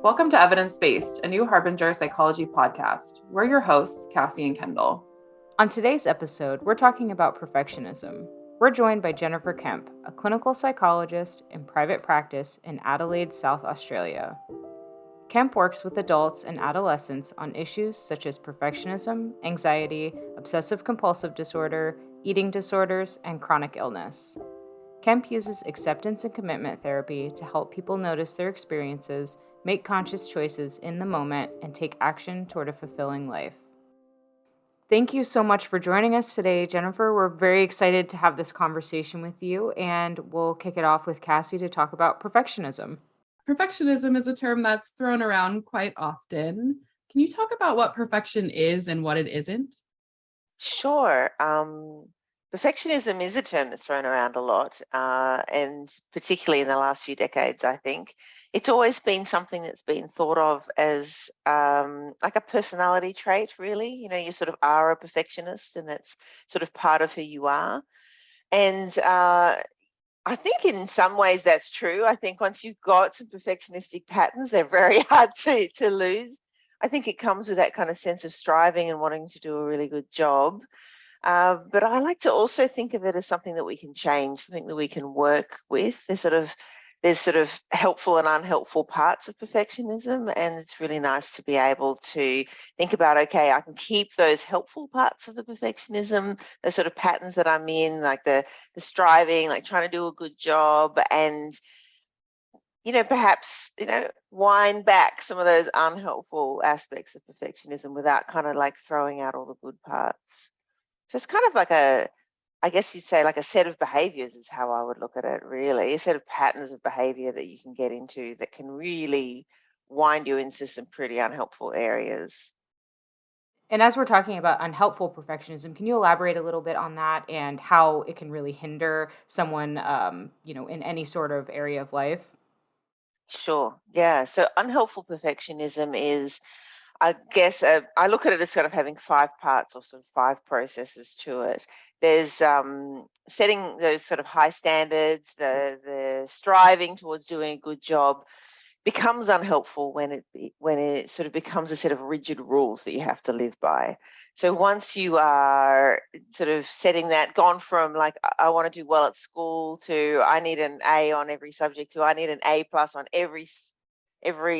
Welcome to Evidence Based, a new Harbinger psychology podcast. We're your hosts, Cassie and Kendall. On today's episode, we're talking about perfectionism. We're joined by Jennifer Kemp, a clinical psychologist in private practice in Adelaide, South Australia. Kemp works with adults and adolescents on issues such as perfectionism, anxiety, obsessive-compulsive disorder, eating disorders, and chronic illness. Kemp uses acceptance and commitment therapy to help people notice their experiences, make conscious choices in the moment, and take action toward a fulfilling life. Thank you so much for joining us today, Jennifer. We're very excited to have this conversation with you, and we'll kick it off with Cassie to talk about perfectionism. Perfectionism is a term that's thrown around quite often. Can you talk about what perfection is and what it isn't? Sure. Perfectionism is a term that's thrown around a lot, and particularly in the last few decades, I think. It's always been something that's been thought of as like a personality trait, really. You know, you sort of are a perfectionist, and that's sort of part of who you are. And I think in some ways that's true. I think once you've got some perfectionistic patterns, they're very hard to lose. I think it comes with that kind of sense of striving and wanting to do a really good job. But I like to also think of it as something that we can change, something that we can work with. There's sort of helpful and unhelpful parts of perfectionism, and it's really nice to be able to think about, okay, I can keep those helpful parts of the perfectionism, the sort of patterns that I'm in, like the striving, like trying to do a good job, and perhaps, wind back some of those unhelpful aspects of perfectionism without kind of like throwing out all the good parts. So it's kind of like I guess you'd say like a set of behaviors is how I would look at it, really. A set of patterns of behavior that you can get into that can really wind you into some pretty unhelpful areas. And as we're talking about unhelpful perfectionism, can you elaborate a little bit on that and how it can really hinder someone, in any sort of area of life? Sure. Yeah. So unhelpful perfectionism is, I guess, I look at it as sort of having five parts or sort of five processes to it. There's setting those sort of high standards, the striving towards doing a good job becomes unhelpful when it sort of becomes a set of rigid rules that you have to live by. So once you are sort of setting that, gone from like I want to do well at school to I need an A on every subject to I need an A plus on every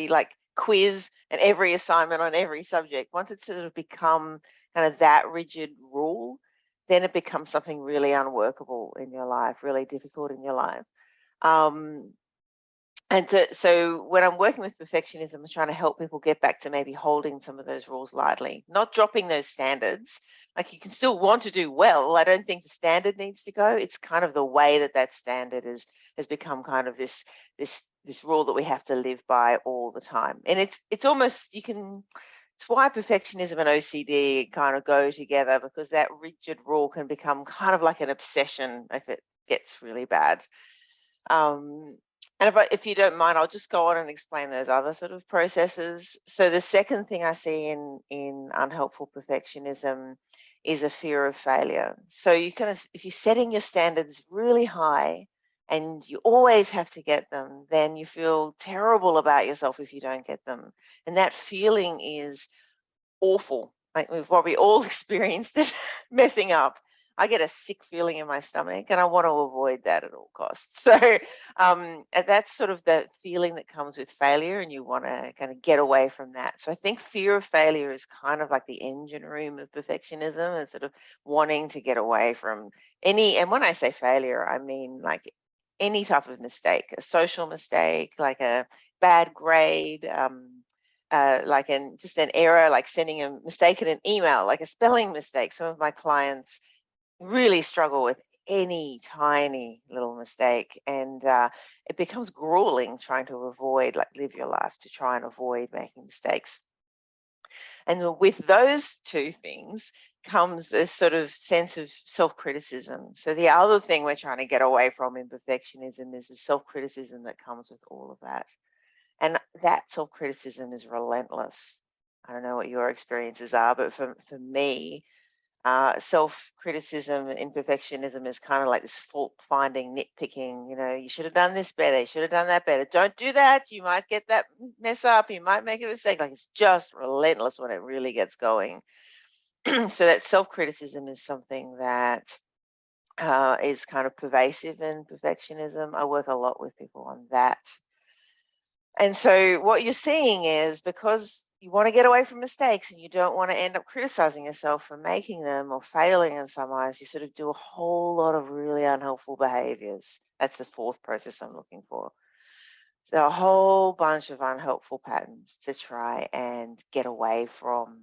like quiz and every assignment on every subject. Once it's sort of become kind of that rigid rule, then it becomes something really unworkable in your life, really difficult in your life. So when I'm working with perfectionism, I'm trying to help people get back to maybe holding some of those rules lightly, not dropping those standards. Like you can still want to do well. I don't think the standard needs to go. It's kind of the way that standard has become kind of this rule that we have to live by all the time. And it's almost it's why perfectionism and OCD kind of go together, because that rigid rule can become kind of like an obsession if it gets really bad. And if you don't mind, I'll just go on and explain those other sort of processes. So the second thing I see in unhelpful perfectionism is a fear of failure. So if you're setting your standards really high and you always have to get them, then you feel terrible about yourself if you don't get them. And that feeling is awful. Like we've probably all experienced it, messing up. I get a sick feeling in my stomach and I want to avoid that at all costs. So that's sort of the feeling that comes with failure, and you want to kind of get away from that. So I think fear of failure is kind of like the engine room of perfectionism, and sort of wanting to get away from and when I say failure, I mean like any type of mistake, a social mistake, like a bad grade, like just an error, like sending a mistake in an email, like a spelling mistake. Some of my clients really struggle with any tiny little mistake, and it becomes grueling trying to live your life to try and avoid making mistakes. And with those two things comes this sort of sense of self-criticism. So the other thing we're trying to get away from in perfectionism is the self-criticism that comes with all of that. And that self-criticism is relentless. I don't know what your experiences are, but for me, self-criticism and imperfectionism is kind of like this fault-finding, nitpicking. You should have done this better. You should have done that better. Don't do that. You might get that mess up. You might make a mistake. Like, it's just relentless when it really gets going. So that self-criticism is something that is kind of pervasive in perfectionism. I work a lot with people on that. And so what you're seeing is, because you want to get away from mistakes and you don't want to end up criticizing yourself for making them or failing in some ways, you sort of do a whole lot of really unhelpful behaviors. That's the fourth process I'm looking for. So a whole bunch of unhelpful patterns to try and get away from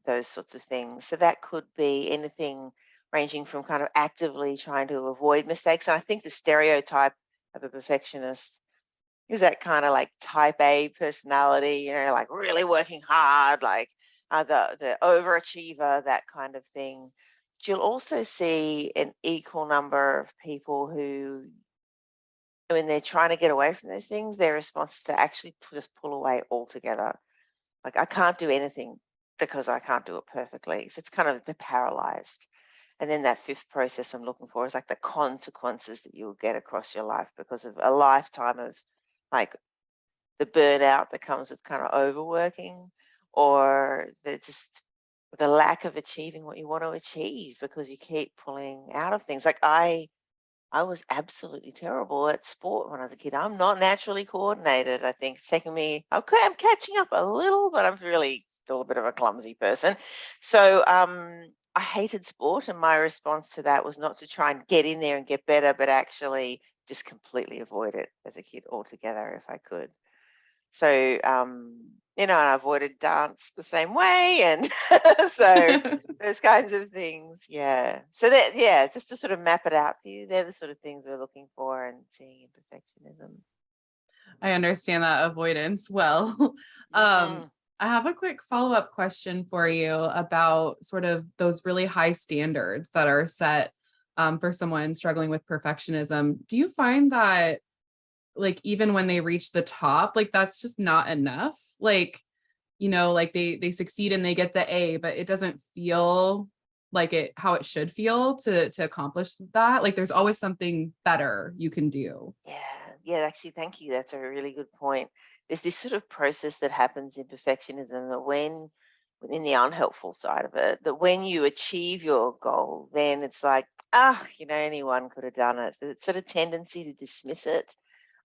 those sorts of things. So that could be anything ranging from kind of actively trying to avoid mistakes. And I think the stereotype of a perfectionist is that kind of like type A personality, like really working hard, like the overachiever, that kind of thing. But you'll also see an equal number of people who, when they're trying to get away from those things, their response is to actually just pull away altogether. Like, I can't do anything because I can't do it perfectly. So it's kind of the paralyzed. And then that fifth process I'm looking for is like the consequences that you'll get across your life because of a lifetime of like the burnout that comes with kind of overworking, or the lack of achieving what you want to achieve because you keep pulling out of things. Like, I was absolutely terrible at sport when I was a kid. I'm not naturally coordinated. I think it's taken me, okay, I'm catching up a little, but I'm really still a bit of a clumsy person. So I hated sport, and my response to that was not to try and get in there and get better, but actually just completely avoid it as a kid altogether if I could. So, and I avoided dance the same way. And so those kinds of things. Yeah. So that, yeah, just to sort of map it out for you, they're the sort of things we're looking for and seeing in perfectionism. I understand that avoidance well. Mm. I have a quick follow-up question for you about sort of those really high standards that are set for someone struggling with perfectionism. Do you find that, like, even when they reach the top, like, that's just not enough? Like, like they succeed and they get the A, but it doesn't feel like how it should feel to accomplish that. Like, there's always something better you can do. Yeah, actually, thank you. That's a really good point. There's this sort of process that happens in perfectionism that within the unhelpful side of it, that when you achieve your goal, then it's like, anyone could have done it. It's sort of tendency to dismiss it.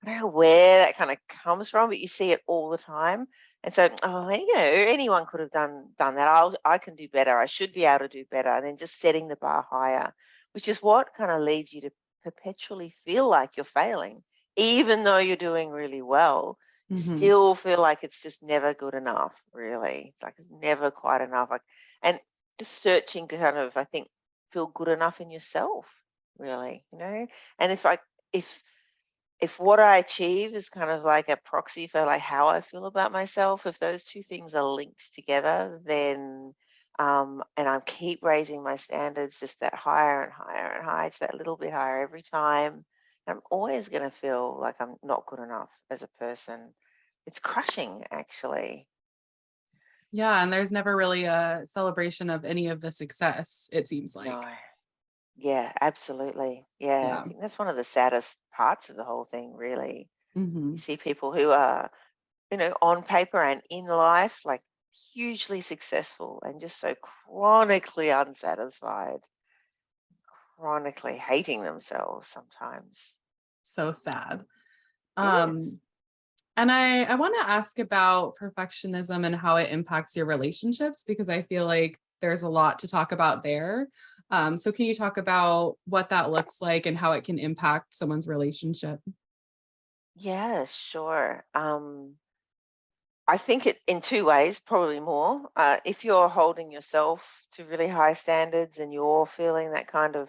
I don't know where that kind of comes from, but you see it all the time. And so, anyone could have done that. I can do better. I should be able to do better. And then just setting the bar higher, which is what kind of leads you to perpetually feel like you're failing, even though you're doing really well. You Mhm. still feel like it's just never good enough, really. Like, it's never quite enough. And just searching to kind of, I think, feel good enough in yourself, really. And if what I achieve is kind of like a proxy for like how I feel about myself, if those two things are linked together, then and I keep raising my standards just that higher and higher and higher, just that little bit higher every time, I'm always going to feel like I'm not good enough as a person. It's crushing, actually. Yeah, and there's never really a celebration of any of the success, it seems No. like. Yeah, absolutely. Yeah, I Yeah. think that's one of the saddest parts of the whole thing, really. You Mhm. see people who are on paper and in life, like hugely successful and just so chronically unsatisfied, chronically hating themselves sometimes. So sad. It is. Um, and I want to ask about perfectionism and how it impacts your relationships, because I feel like there's a lot to talk about there. So can you talk about what that looks like and how it can impact someone's relationship? Yeah, sure. I think it in two ways, probably more. If you're holding yourself to really high standards and you're feeling that kind of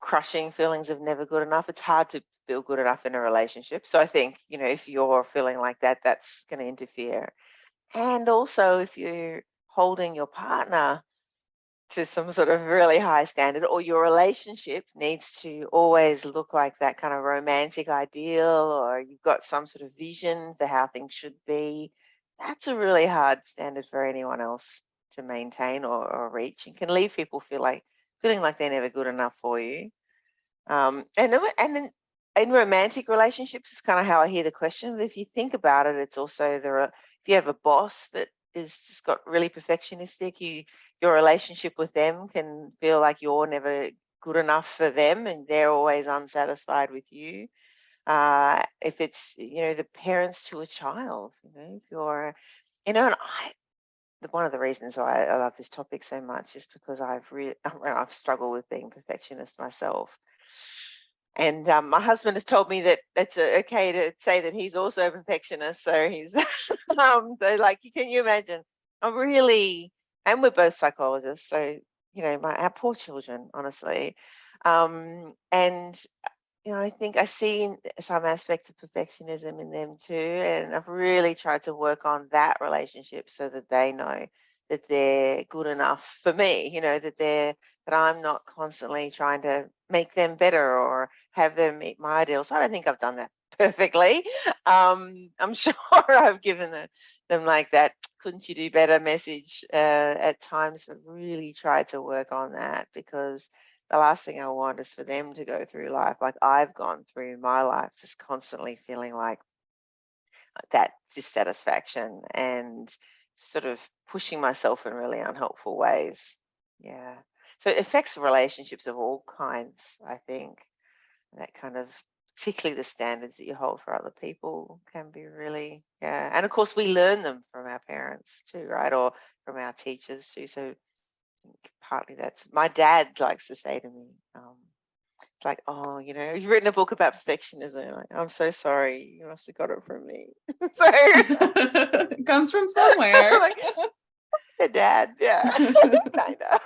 crushing feelings of never good enough, it's hard to feel good enough in a relationship. So I think, if you're feeling like that, that's going to interfere. And also, if you're holding your partner to some sort of really high standard, or your relationship needs to always look like that kind of romantic ideal, or you've got some sort of vision for how things should be, that's a really hard standard for anyone else maintain or reach, and can leave people feeling like they're never good enough for you. And in romantic relationships is kind of how I hear the question. But if you think about it, it's also if you have a boss that is just got really perfectionistic, your relationship with them can feel like you're never good enough for them and they're always unsatisfied with you. If it's, the parents to a child, if you're, and one of the reasons why I love this topic so much is because I've struggled with being perfectionist myself. And my husband has told me that it's okay to say that he's also a perfectionist. So he's, so like, can you imagine? And we're both psychologists. So, our poor children, honestly. And I think I see some aspects of perfectionism in them too, and I've really tried to work on that relationship so that they know that they're good enough for me. That I'm not constantly trying to make them better or have them meet my ideals. I don't think I've done that perfectly. I'm sure I've given them like that "couldn't you do better" message at times, but really tried to work on that, because the last thing I want is for them to go through life like I've gone through my life, just constantly feeling like that dissatisfaction and sort of pushing myself in really unhelpful ways. Yeah. So it affects relationships of all kinds, I think. That kind of, particularly the standards that you hold for other people, can be really, yeah. And of course, we learn them from our parents too, right? Or from our teachers too. So partly that's my dad likes to say to me, like, "Oh, you've written a book about perfectionism." Like, "I'm so sorry, you must have got it from me." So It comes from somewhere. like, "Your dad, yeah." Kind of.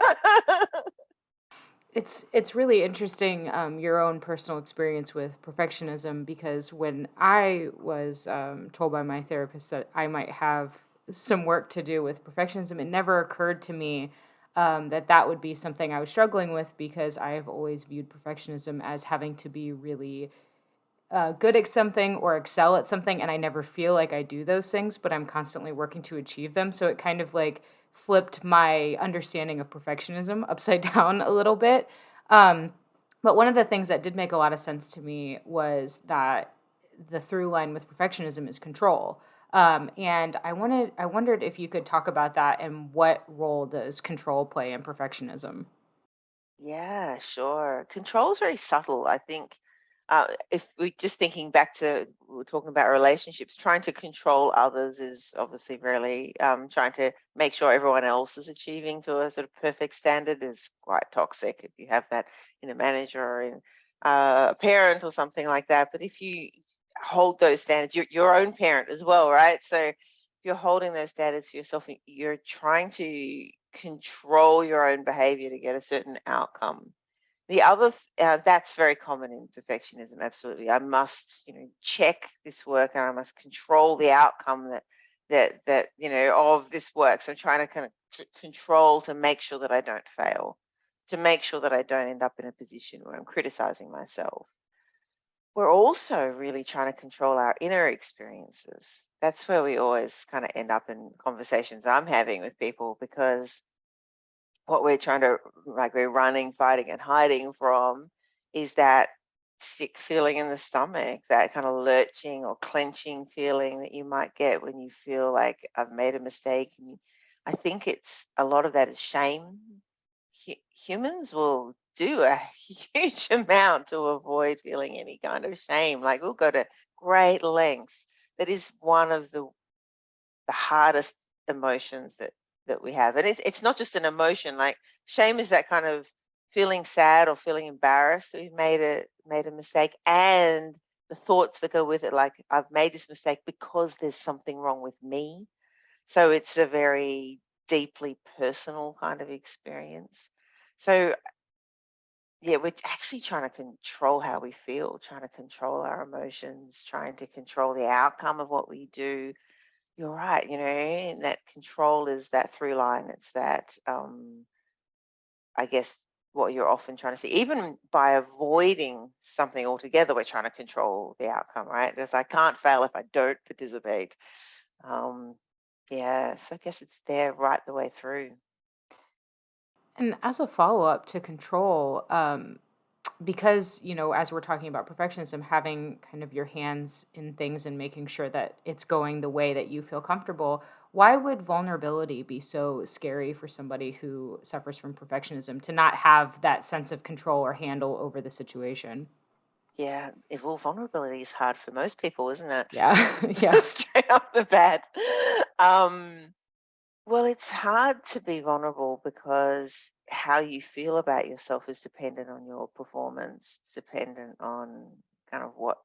It's really interesting, your own personal experience with perfectionism, because when I was told by my therapist that I might have some work to do with perfectionism, it never occurred to me that would be something I was struggling with, because I have always viewed perfectionism as having to be really good at something or excel at something, and I never feel like I do those things, but I'm constantly working to achieve them. So it kind of like flipped my understanding of perfectionism upside down a little bit. Um, but one of the things that did make a lot of sense to me was that the through line with perfectionism is control. And I wondered if you could talk about that, and what role does control play in perfectionism? Yeah, sure. Control is very subtle. I think if we're just thinking back to, we were talking about relationships, trying to control others is obviously really trying to make sure everyone else is achieving to a sort of perfect standard is quite toxic if you have that in a manager or in a parent or something like that. But if you hold those standards, your own parent as well, right? So if you're holding those standards for yourself, you're trying to control your own behavior to get a certain outcome. The other, that's very common in perfectionism. Absolutely, I must, check this work, and I must control the outcome that of this work. So I'm trying to kind of control to make sure that I don't fail, to make sure that I don't end up in a position where I'm criticizing myself. We're also really trying to control our inner experiences. That's where we always kind of end up in conversations I'm having with people, because what we're trying to, like, we're running, fighting, and hiding from is that sick feeling in the stomach, that kind of lurching or clenching feeling that you might get when you feel like I've made a mistake. And I think it's a lot of that is shame. Humans will do a huge amount to avoid feeling any kind of shame. Like, we'll go to great lengths. That is one of the hardest emotions that we have. And it's not just an emotion. Like, shame is that kind of feeling sad or feeling embarrassed that we've made a mistake, and the thoughts that go with it, like, I've made this mistake because there's something wrong with me. So it's a very deeply personal kind of experience. So yeah, we're actually trying to control how we feel, trying to control our emotions, trying to control the outcome of what we do. You're right, and that control is that through line. It's that, I guess, what you're often trying to see. Even by avoiding something altogether, we're trying to control the outcome, right? Because I can't fail if I don't participate. Um, Yeah, so I guess it's there right the way through. And as a follow up to control, because, as we're talking about perfectionism, having kind of your hands in things and making sure that it's going the way that you feel comfortable, why would vulnerability be so scary for somebody who suffers from perfectionism to not have that sense of control or handle over the situation? Yeah, well, vulnerability is hard for most people, isn't it? Yeah. Yeah. Straight off the bat. Um, well, it's hard to be vulnerable because how you feel about yourself is dependent on your performance. It's dependent on kind of what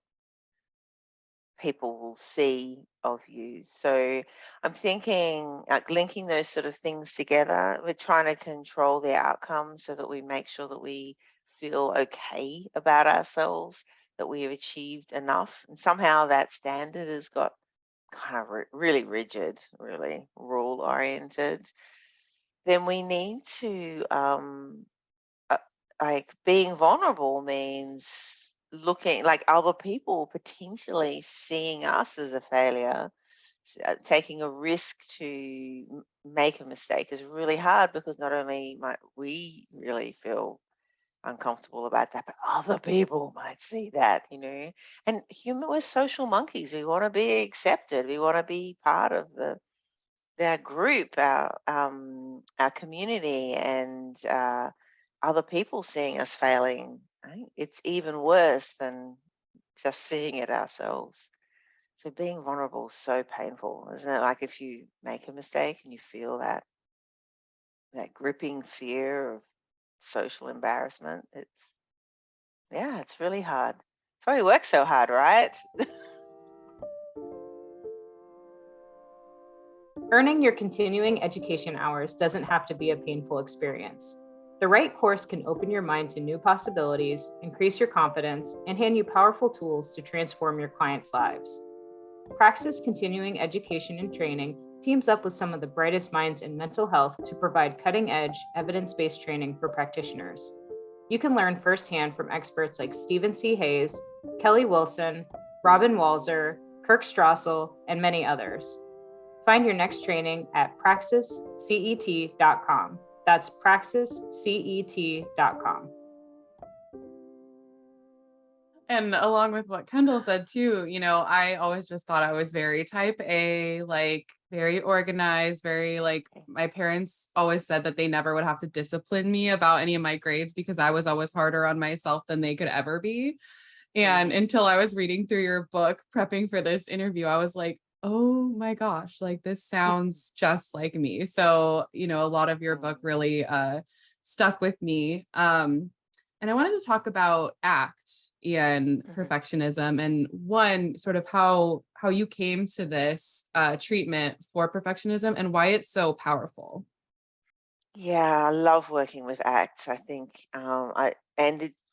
people will see of you. So I'm thinking like linking those sort of things together. We're trying to control the outcome so that we make sure that we feel okay about ourselves, that we have achieved enough. And somehow that standard has got kind of really rigid, really rule oriented. Then we need to uh, like being vulnerable means looking like other people potentially seeing us as a failure. Taking a risk to make a mistake is really hard because not only might we really feel uncomfortable about that, but other people might see that, And human, we're social monkeys. We want to be accepted. We want to be part of their group, our community, and other people seeing us failing. I think it's even worse than just seeing it ourselves. So being vulnerable is so painful, isn't it? Like if you make a mistake and you feel that gripping fear of social embarrassment, it's really hard. That's why we work so hard, right? Earning your continuing education hours doesn't have to be a painful experience. The right course can open your mind to new possibilities, increase your confidence, and hand you powerful tools to transform your clients' lives. Praxis Continuing Education and Training teams up with some of the brightest minds in mental health to provide cutting edge, evidence based training for practitioners. You can learn firsthand from experts like Stephen C. Hayes, Kelly Wilson, Robin Walzer, Kirk Strassel, and many others. Find your next training at praxiscet.com. That's praxiscet.com. And along with what Kendall said too, I always just thought I was very type A, like very organized, very like my parents always said that they never would have to discipline me about any of my grades because I was always harder on myself than they could ever be. And until I was reading through your book, prepping for this interview, I was like, oh my gosh, like this sounds just like me. So, a lot of your book really stuck with me. And I wanted to talk about ACT and perfectionism and one sort of how you came to this treatment for perfectionism and why it's so powerful. Yeah, I love working with ACT. I think,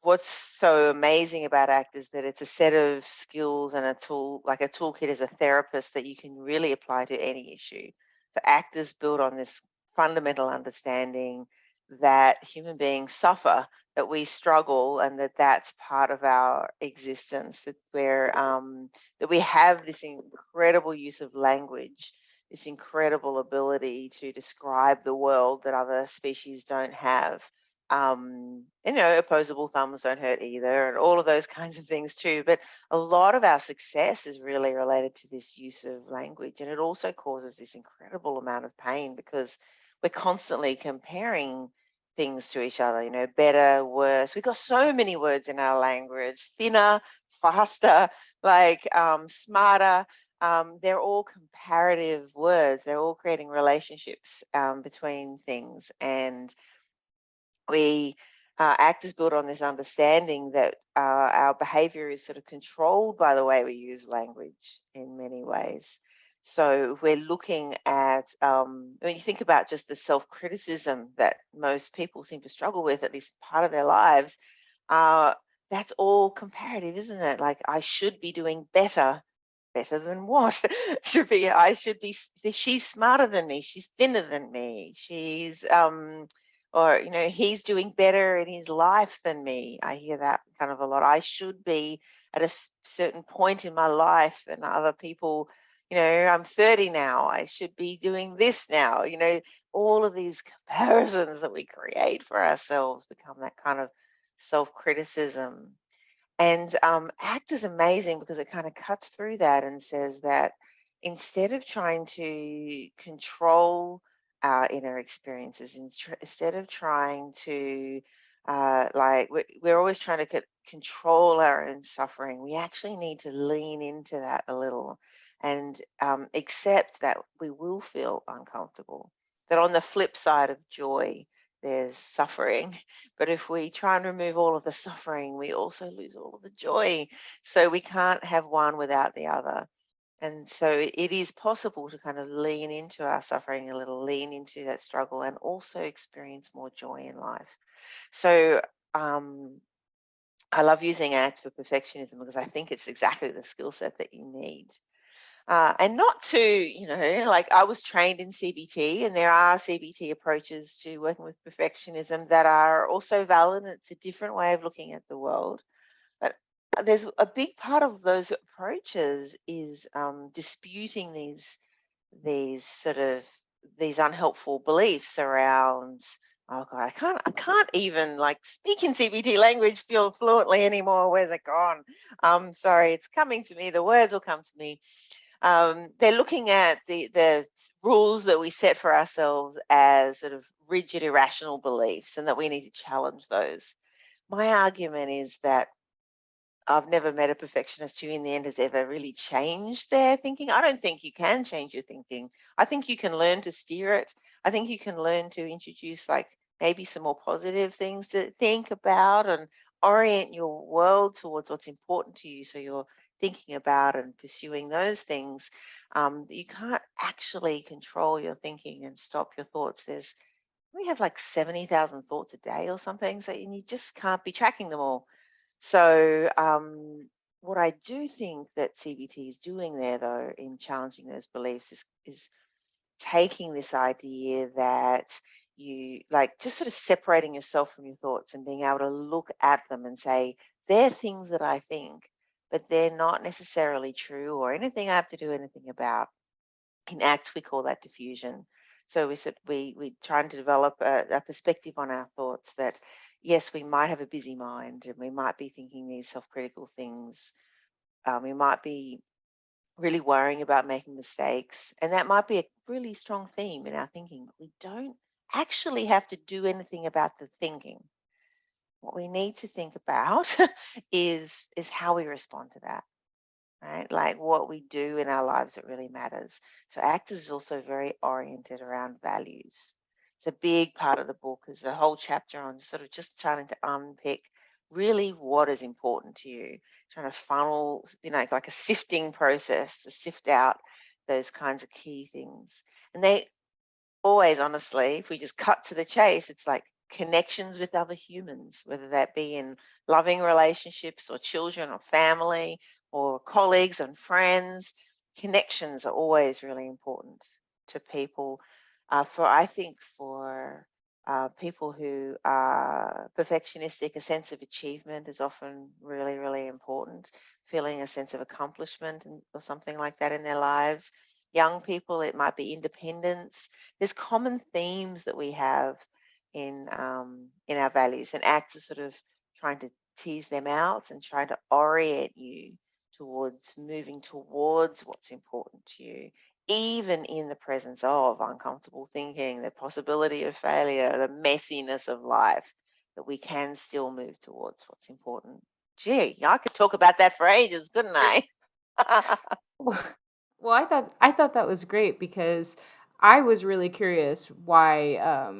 what's so amazing about ACT is that it's a set of skills and a tool, like a toolkit as a therapist that you can really apply to any issue. So ACT is built on this fundamental understanding that human beings suffer, that we struggle, and that's part of our existence. That we have this incredible use of language, this incredible ability to describe the world that other species don't have. Opposable thumbs don't hurt either, and all of those kinds of things too. But a lot of our success is really related to this use of language, and it also causes this incredible amount of pain because we're constantly comparing things to each other, better, worse. We've got so many words in our language: thinner, faster, like smarter. They're all comparative words. They're all creating relationships between things. And we ACT is built on this understanding that our behavior is sort of controlled by the way we use language in many ways. So we're looking at, when you think about just the self-criticism that most people seem to struggle with, at least part of their lives, uh, that's all comparative, isn't it? Like, I should be doing better. Better than what? I should be, she's smarter than me. She's thinner than me. Or, he's doing better in his life than me. I hear that kind of a lot. I should be at a certain point in my life, and other people, I'm 30 now, I should be doing this now. All of these comparisons that we create for ourselves become that kind of self-criticism. And ACT is amazing because it kind of cuts through that and says that instead of trying to control our inner experiences, instead of trying to, we're always trying to control our own suffering, we actually need to lean into that a little and accept that we will feel uncomfortable. That on the flip side of joy, there's suffering. But if we try and remove all of the suffering, we also lose all of the joy. So we can't have one without the other. And so it is possible to kind of lean into our suffering a little, lean into that struggle, and also experience more joy in life. So I love using ACT for perfectionism because I think it's exactly the skill set that you need. And not to, like I was trained in CBT, and there are CBT approaches to working with perfectionism that are also valid. It's a different way of looking at the world. But there's a big part of those approaches is disputing these unhelpful beliefs around, oh god, I can't even like speak in CBT language feel fluently anymore. Where's it gone? Sorry, it's coming to me. The words will come to me. They're looking at the rules that we set for ourselves as sort of rigid, irrational beliefs, and that we need to challenge those. My argument is that I've never met a perfectionist who in the end has ever really changed their thinking. I don't think you can change your thinking. I think you can learn to steer it. I think you can learn to introduce like maybe some more positive things to think about and orient your world towards what's important to you. So you're thinking about and pursuing those things. You can't actually control your thinking and stop your thoughts. We have like 70,000 thoughts a day or something. So and you just can't be tracking them all. So, what I do think that CBT is doing there, though, in challenging those beliefs, is taking this idea that you like just sort of separating yourself from your thoughts and being able to look at them and say, they're things that I think, but they're not necessarily true or anything I have to do anything about. In ACT, we call that diffusion. So we trying to develop a perspective on our thoughts that yes, we might have a busy mind and we might be thinking these self-critical things. We might be really worrying about making mistakes, and that might be a really strong theme in our thinking. But we don't actually have to do anything about the thinking. What we need to think about is how we respond to that, right? Like what we do in our lives that really matters. So ACT is also very oriented around values. It's a big part of the book. There's a whole chapter on sort of just trying to unpick really what is important to you, trying to funnel, like a sifting process to sift out those kinds of key things. And they always, honestly, if we just cut to the chase, it's like connections with other humans, whether that be in loving relationships or children or family or colleagues and friends. Connections are always really important to people. I think for people who are perfectionistic, a sense of achievement is often really, really important. Feeling a sense of accomplishment or something like that in their lives. Young people, it might be independence. There's common themes that we have in our values, and ACT is sort of trying to tease them out and trying to orient you towards moving towards what's important to you, even in the presence of uncomfortable thinking, the possibility of failure, the messiness of life, that we can still move towards what's important. Gee, I could talk about that for ages, couldn't I? Well, I thought that was great because I was really curious why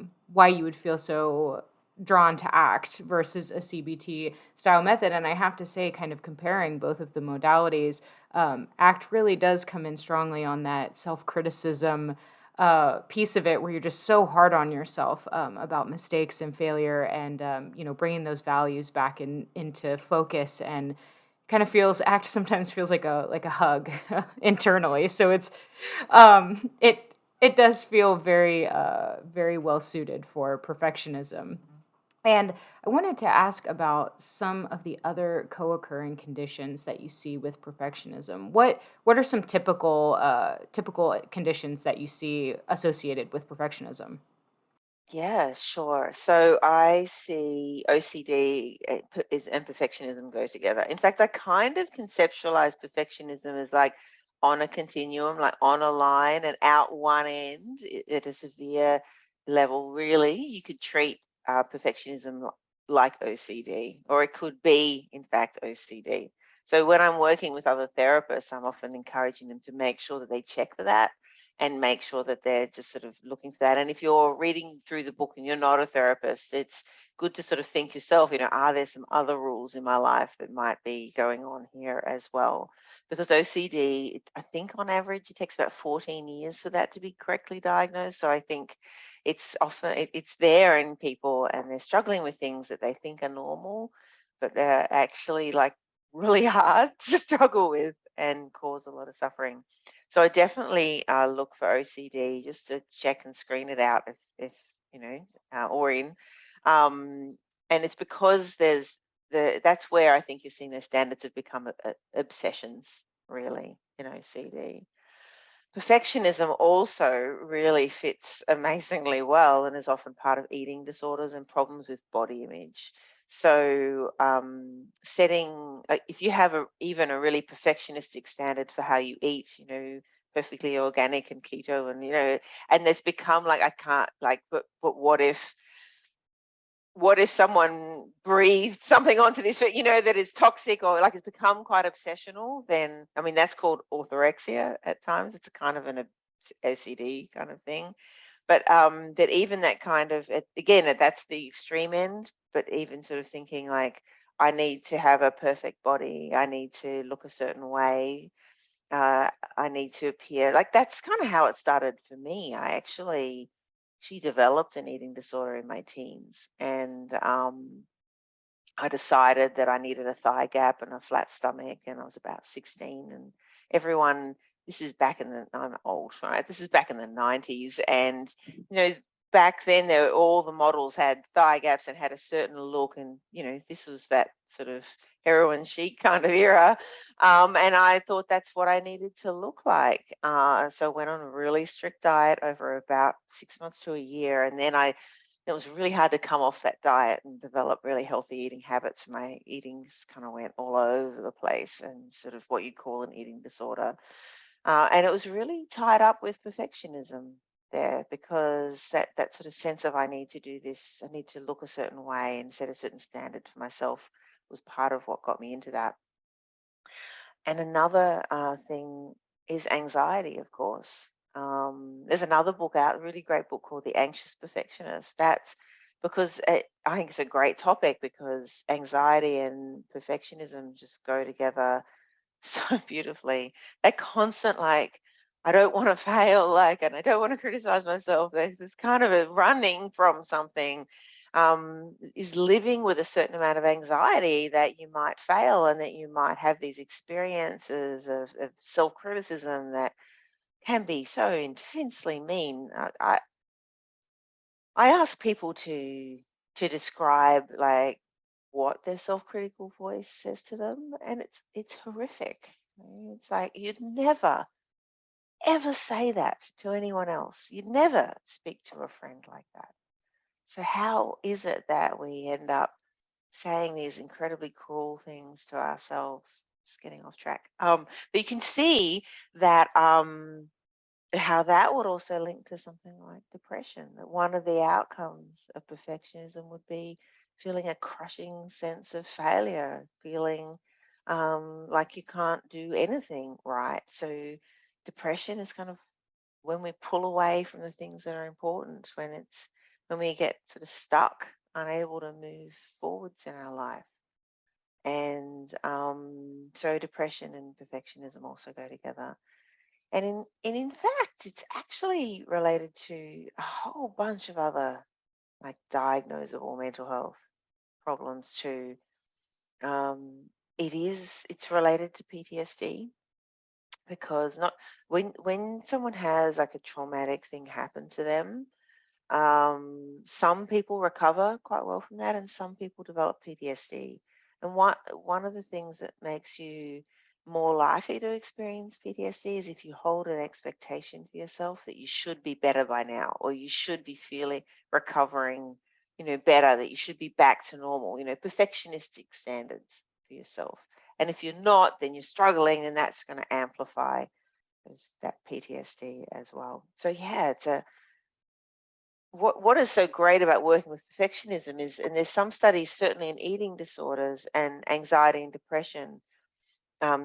you would feel so drawn to ACT versus a CBT style method, and I have to say, kind of comparing both of the modalities, ACT really does come in strongly on that self criticism piece of it, where you're just so hard on yourself about mistakes and failure, and bringing those values back into focus and kind of feels ACT sometimes feels like a hug internally. So it does feel very very well suited for perfectionism. And I wanted to ask about some of the other co-occurring conditions that you see with perfectionism. What are some typical conditions that you see associated with perfectionism? Yeah, sure. So I see OCD and perfectionism go together. In fact, I kind of conceptualize perfectionism as like on a continuum, like on a line, and out one end at a severe level. Really, you could treat perfectionism like OCD, or it could be, in fact, OCD. So when I'm working with other therapists, I'm often encouraging them to make sure that they check for that and make sure that they're just sort of looking for that. And if you're reading through the book and you're not a therapist, it's good to sort of think yourself, are there some other rules in my life that might be going on here as well? Because OCD, I think on average, it takes about 14 years for that to be correctly diagnosed. So I think it's often it's there in people and they're struggling with things that they think are normal, but they're actually like really hard to struggle with and cause a lot of suffering. So I definitely look for OCD just to check and screen it out if or in. Um, and it's because that's where I think you're seeing those standards have become obsessions, really, in OCD. Perfectionism also really fits amazingly well and is often part of eating disorders and problems with body image. So, if you have even a really perfectionistic standard for how you eat, perfectly organic and keto, and and it's become like I can't like, but what if someone breathed something onto this food, that is toxic or like it's become quite obsessional, then I mean that's called orthorexia at times. It's a kind of an OCD kind of thing. But that even that kind of again, that's the extreme end, but even sort of thinking like I need to have a perfect body, I need to look a certain way, uh, I need to appear like that's kind of how it started for me. She developed an eating disorder in my teens, and I decided that I needed a thigh gap and a flat stomach, and I was about 16. And everyone, this is back in the, I'm old, right? This is back in the 90s, and back then all the models had thigh gaps and had a certain look, and this was that sort of heroin chic kind of era, and I thought that's what I needed to look like. So I went on a really strict diet over about 6 months to a year, and then it was really hard to come off that diet and develop really healthy eating habits. My eatings kind of went all over the place and sort of what you call an eating disorder. And it was really tied up with perfectionism there because that sort of sense of I need to do this, I need to look a certain way and set a certain standard for myself was part of what got me into that. And another thing is anxiety, of course. There's another book out, a really great book called The Anxious Perfectionist. That's because I think it's a great topic because anxiety and perfectionism just go together so beautifully. That constant, like, I don't want to fail, like, and I don't want to criticize myself. There's this kind of a running from something, is living with a certain amount of anxiety that you might fail and that you might have these experiences of self criticism that can be so intensely mean. I ask people to describe like what their self-critical voice says to them, and it's horrific. It's like you'd never ever say that to anyone else. You'd never speak to a friend like that. So how is it that we end up saying these incredibly cruel things to ourselves? Just getting off track. But you can see that how that would also link to something like depression, that one of the outcomes of perfectionism would be feeling a crushing sense of failure, feeling like you can't do anything right. So depression is kind of when we pull away from the things that are important, when we get sort of stuck, unable to move forwards in our life. And so depression and perfectionism also go together. And in fact, it's actually related to a whole bunch of other like diagnosable mental health problems too. It's related to PTSD because not when someone has like a traumatic thing happen to them, Some people recover quite well from that, and some people develop PTSD. And one of the things that makes you more likely to experience PTSD is if you hold an expectation for yourself that you should be better by now, or you should be feeling recovering, better, that you should be back to normal, perfectionistic standards for yourself. And if you're not, then you're struggling, and that's going to amplify that PTSD as well. So yeah, it's what is so great about working with perfectionism is, and there's some studies certainly in eating disorders and anxiety and depression.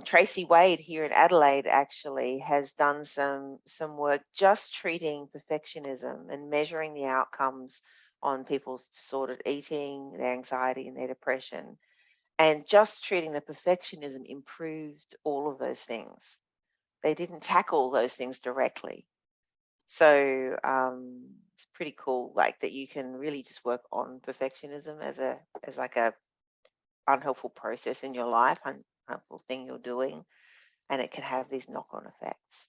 Tracy Wade here in Adelaide actually has done some work just treating perfectionism and measuring the outcomes on people's disordered eating, their anxiety and their depression. And just treating the perfectionism improved all of those things. They didn't tackle those things directly. So it's pretty cool, like that you can really just work on perfectionism as like a unhelpful process in your life, unhelpful thing you're doing, and it can have these knock-on effects.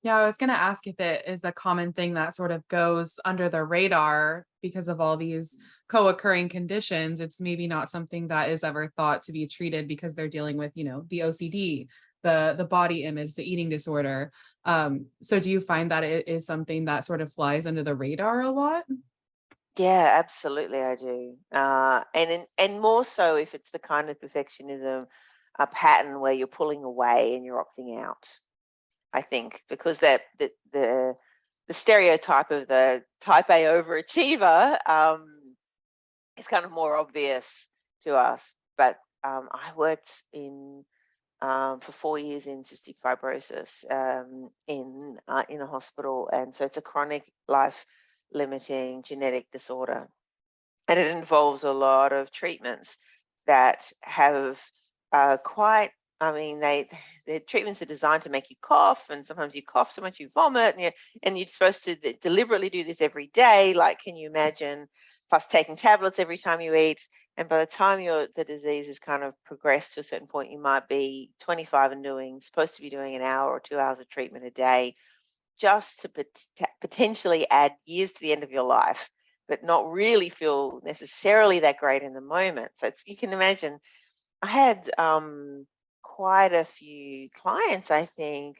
Yeah, I was going to ask if it is a common thing that sort of goes under the radar because of all these co-occurring conditions. It's maybe not something that is ever thought to be treated because they're dealing with, the OCD, the body image, the eating disorder. So do you find that it is something that sort of flies under the radar a lot? Yeah, absolutely, I do. And more so if it's the kind of perfectionism, a pattern where you're pulling away and you're opting out. I think because the stereotype of the type A overachiever is kind of more obvious to us. But I worked for 4 years in cystic fibrosis in a hospital, and so it's a chronic life-limiting genetic disorder, and it involves a lot of treatments that have quite. I mean, the treatments are designed to make you cough, and sometimes you cough so much you vomit, and you're supposed to deliberately do this every day. Like, can you imagine? Plus, taking tablets every time you eat, and by the time the disease has kind of progressed to a certain point, you might be 25 and supposed to be doing an hour or 2 hours of treatment a day, just to potentially add years to the end of your life, but not really feel necessarily that great in the moment. So you can imagine. I had quite a few clients, I think,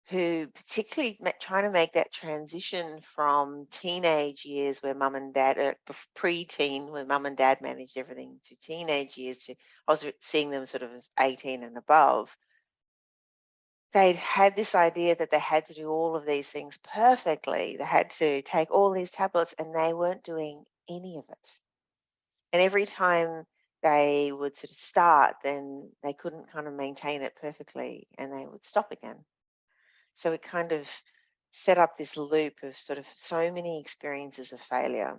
who particularly trying to make that transition from teenage years where mum and dad, pre-teen, where mum and dad managed everything, to teenage years. I was seeing them sort of as 18 and above. They'd had this idea that they had to do all of these things perfectly. They had to take all these tablets, and they weren't doing any of it. And every time they would sort of start, then they couldn't kind of maintain it perfectly, and they would stop again. So it kind of set up this loop of sort of so many experiences of failure.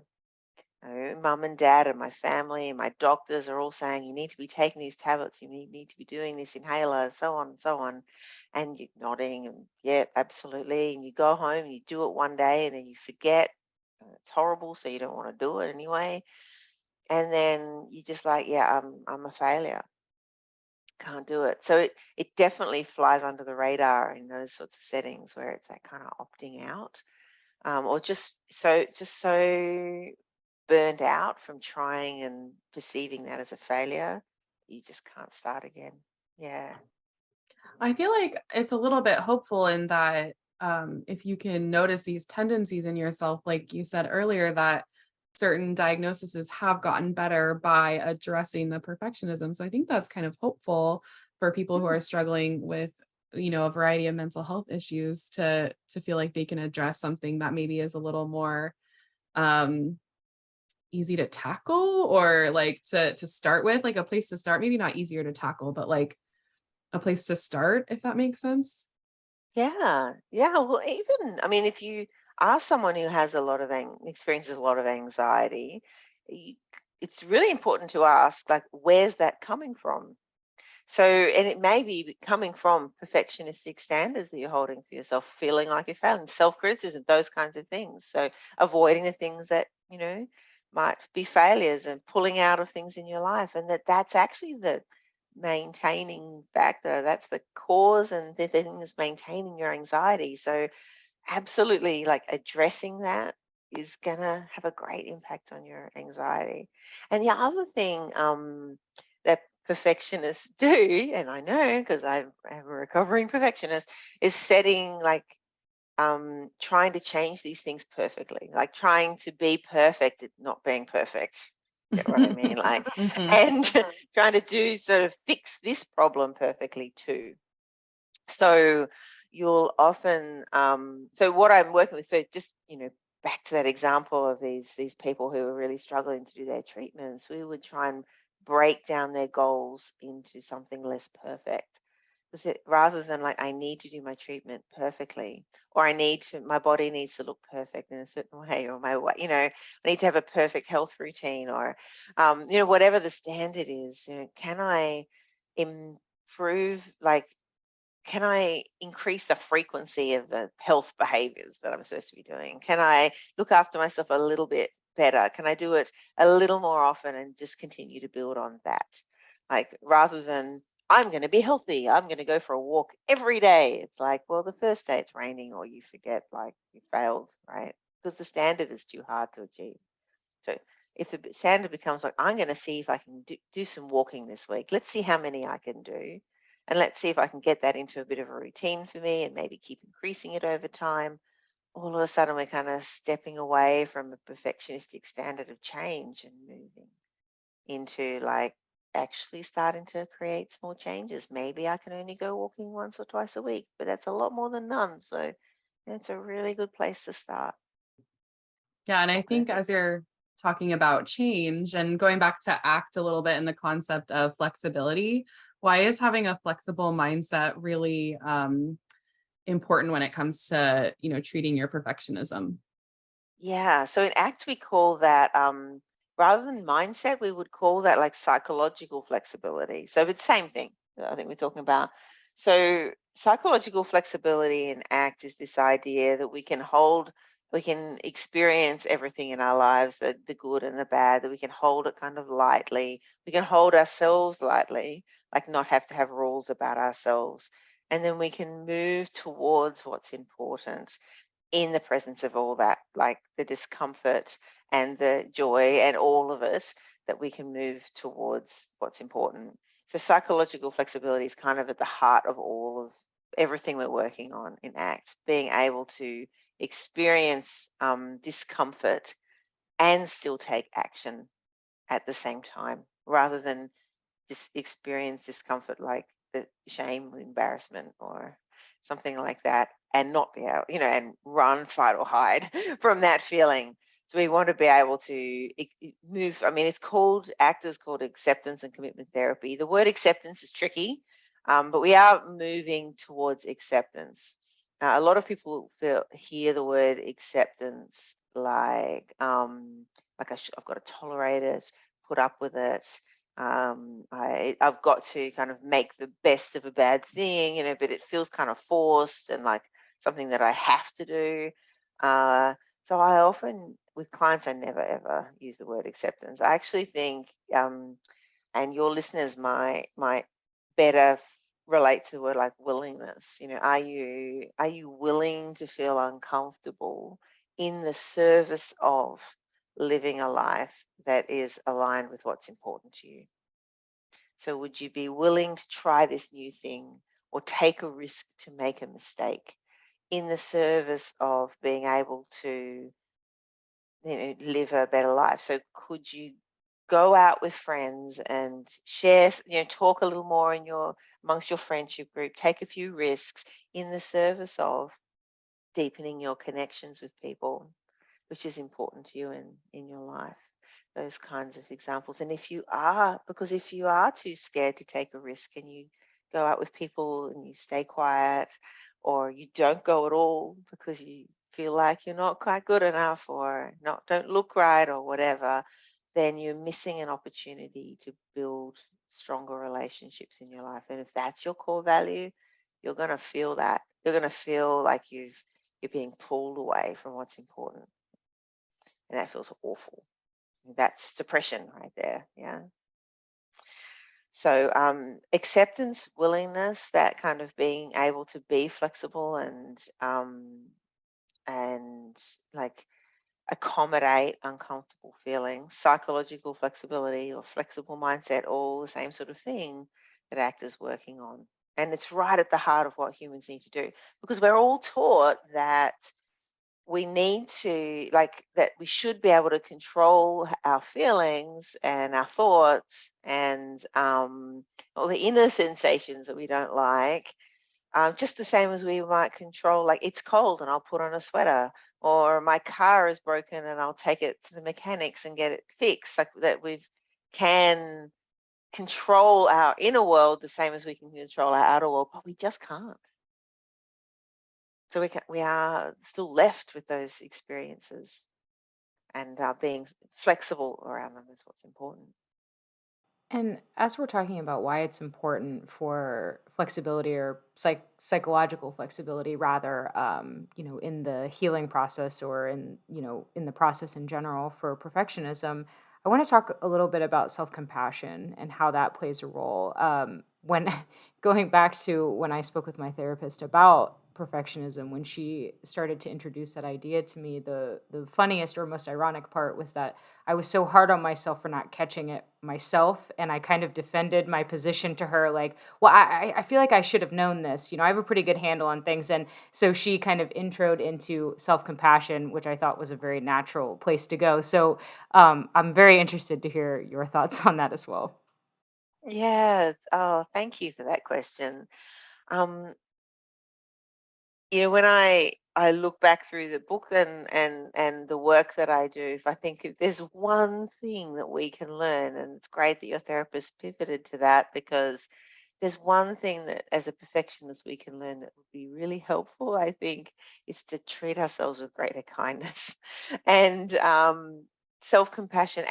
Mum and dad and my family and my doctors are all saying, you need to be taking these tablets, you need to be doing this inhaler, so on and so on. And you're nodding and, yeah, absolutely. And you go home and you do it one day, and then you forget. It's horrible, so you don't want to do it anyway. And then you're just like, yeah, I'm a failure. Can't do it. So it definitely flies under the radar in those sorts of settings where it's that kind of opting out, or just so burned out from trying and perceiving that as a failure, you just can't start again. Yeah. I feel like it's a little bit hopeful in that if you can notice these tendencies in yourself, like you said earlier, that certain diagnoses have gotten better by addressing the perfectionism. So I think that's kind of hopeful for people who Mm, are struggling with, a variety of mental health issues to feel like they can address something that maybe is a little more um easy to tackle, or like to start with, like a place to start, maybe not easier to tackle, but like a place to start, if that makes sense. yeah. Yeah. Well, even, I mean, if you are someone who has a lot of experiences a lot of anxiety, you, it's really important to ask, like, where's that coming from? So, and it may be coming from perfectionistic standards that you're holding for yourself, feeling like you're failing, self-criticism, those kinds of things. So, avoiding the things that, might be failures, and pulling out of things in your life. And that's actually the maintaining factor. That's the cause and the thing that's maintaining your anxiety. So, absolutely, like, addressing that is gonna have a great impact on your anxiety. And the other thing that perfectionists do, and I know because I'm a recovering perfectionist, is setting like trying to change these things perfectly, like trying to be perfect at not being perfect. Get what I mean? Like, Mhm. and trying to do sort of fix this problem perfectly too. So you'll often, so what I'm working with, so just, back to that example of these people who are really struggling to do their treatments, we would try and break down their goals into something less perfect. Was it rather than like I need to do my treatment perfectly, or my body needs to look perfect in a certain way, or my way, I need to have a perfect health routine, or whatever the standard is, can I improve, like, can I increase the frequency of the health behaviors that I'm supposed to be doing? Can I look after myself a little bit better? Can I do it a little more often and just continue to build on that? Like, rather than I'm going to be healthy, I'm going to go for a walk every day. It's like, well, the first day it's raining or you forget, like you failed, right? Because the standard is too hard to achieve. So if the standard becomes like, I'm going to see if I can do some walking this week. Let's see how many I can do. And let's see if I can get that into a bit of a routine for me and maybe keep increasing it over time. All of a sudden, we're kind of stepping away from a perfectionistic standard of change and moving into like actually starting to create small changes. Maybe I can only go walking once or twice a week, but that's a lot more than none. So it's a really good place to start. Yeah, It's and I not think perfect. as you're talking about change and going back to ACT a little bit in the concept of flexibility, why is having a flexible mindset really important when it comes to, treating your perfectionism? Yeah. So in ACT, we call that, rather than mindset, we would call that like psychological flexibility. So it's the same thing that I think we're talking about. So psychological flexibility in ACT is this idea that we can experience everything in our lives, the good and the bad, that we can hold it kind of lightly. We can hold ourselves lightly, like not have to have rules about ourselves. And then we can move towards what's important in the presence of all that, like the discomfort and the joy and all of it, that we can move towards what's important. So psychological flexibility is kind of at the heart of all of everything we're working on in ACT, being able to experience discomfort and still take action at the same time, rather than experience discomfort like the shame, embarrassment, or something like that, and not be able, and run, fight, or hide from that feeling. So we want to be able to move. I mean, it's called actors called acceptance and commitment therapy. The word acceptance is tricky, but we are moving towards acceptance. A lot of people hear the word acceptance like I've got to tolerate it, put up with it, I've got to kind of make the best of a bad thing, but it feels kind of forced and like something that I have to do. So I often, with clients, I never ever use the word acceptance. I actually think, and your listeners might better relate to the word like willingness. Are you willing to feel uncomfortable in the service of living a life that is aligned with what's important to you? So would you be willing to try this new thing or take a risk to make a mistake in the service of being able to, live a better life? So could you go out with friends and share, talk a little more in amongst your friendship group, take a few risks in the service of deepening your connections with people, which is important to you in your life? Those kinds of examples. And if you are too scared to take a risk and you go out with people and you stay quiet, or you don't go at all because you feel like you're not quite good enough or not don't look right or whatever, then you're missing an opportunity to build stronger relationships in your life. And if that's your core value, you're going to feel that. You're going to feel like you're being pulled away from what's important. And that feels awful. That's depression right there. Yeah. So acceptance, willingness, that kind of being able to be flexible and and like accommodate uncomfortable feelings. Psychological flexibility or flexible mindset, all the same sort of thing that ACT is working on. And it's right at the heart of what humans need to do, because we're all taught that we need to, like, that we should be able to control our feelings and our thoughts and all the inner sensations that we don't like, just the same as we might control, like, it's cold and I'll put on a sweater, or my car is broken and I'll take it to the mechanics and get it fixed. Like that, we can control our inner world the same as we can control our outer world, but we just can't. So we are still left with those experiences, and being flexible around them is what's important. And as we're talking about why it's important for flexibility or psychological flexibility, rather, in the healing process or in the process in general for perfectionism, I want to talk a little bit about self-compassion and how that plays a role. When going back to when I spoke with my therapist about perfectionism, when she started to introduce that idea to me, the funniest or most ironic part was that I was so hard on myself for not catching it myself, and I kind of defended my position to her, like, "Well, I feel like I should have known this. I have a pretty good handle on things." And so she kind of introed into self compassion, which I thought was a very natural place to go. So I'm very interested to hear your thoughts on that as well. Yeah. Oh, thank you for that question. Um, when I look back through the book and the work that I do, if I think if there's one thing that we can learn, and it's great that your therapist pivoted to that, because there's one thing that as a perfectionist we can learn that would be really helpful, I think, is to treat ourselves with greater kindness. And self-compassion,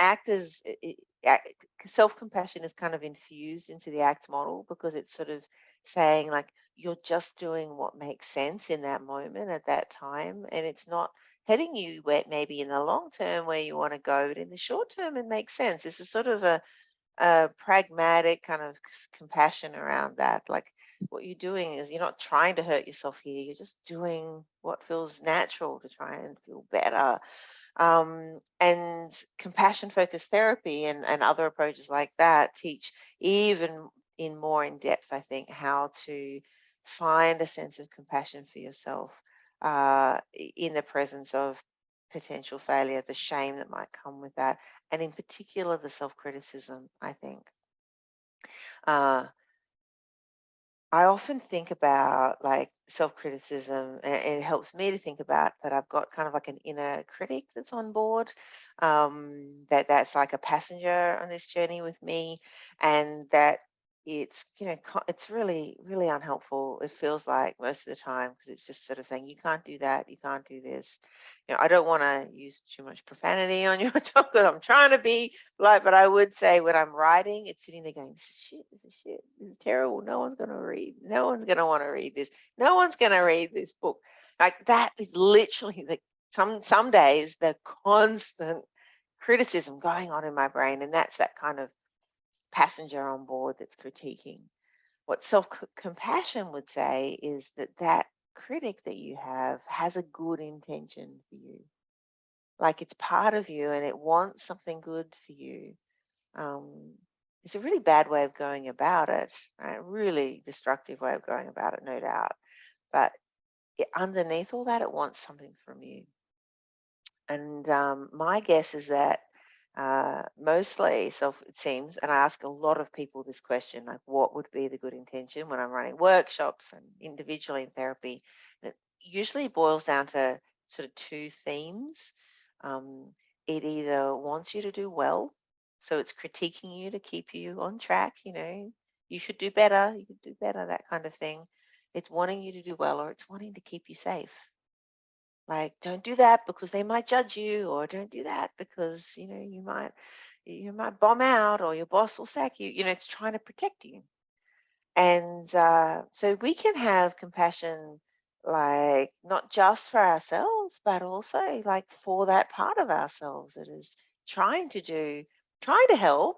self-compassion is kind of infused into the ACT model, because it's sort of saying, like, you're just doing what makes sense in that moment at that time, and it's not heading you where maybe in the long term where you want to go, but in the short term it makes sense. This is sort of a pragmatic kind of compassion around that. Like, what you're doing is you're not trying to hurt yourself here. You're just doing what feels natural to try and feel better. And compassion focused therapy and other approaches like that teach even in more in depth, I think, how to find a sense of compassion for yourself in the presence of potential failure, the shame that might come with that, and in particular the self-criticism, I think. uh, I often think about, like, self-criticism, and it helps me to think about that I've got kind of like an inner critic that's on board, that's like a passenger on this journey with me, and that it's, it's really, really unhelpful. It feels like most of the time, because it's just sort of saying, you can't do that, you can't do this. I don't want to use too much profanity on your talk, because I'm trying to be like, but I would say when I'm writing, it's sitting there going, this is shit, this is shit, this is terrible. No one's gonna read. No one's gonna want to read this. No one's gonna read this book. Like, that is literally the some days the constant criticism going on in my brain, and that's that kind of passenger on board that's critiquing. What self-compassion would say is that that critic that you have has a good intention for you. Like, it's part of you and it wants something good for you. um, it's a really bad way of going about it, right? Really destructive way of going about it, no doubt. But underneath all that, it wants something from you. And my guess is that mostly, so it seems, and I ask a lot of people this question, like, what would be the good intention when I'm running workshops and individually in therapy? And it usually boils down to sort of two themes. Um, it either wants you to do well, so it's critiquing you to keep you on track, you should do better, you could do better, that kind of thing. It's wanting you to do well, or it's wanting to keep you safe. Like, don't do that because they might judge you, or don't do that because you might bomb out, or your boss will sack you. It's trying to protect you. And so we can have compassion, like, not just for ourselves, but also like for that part of ourselves that is trying to help.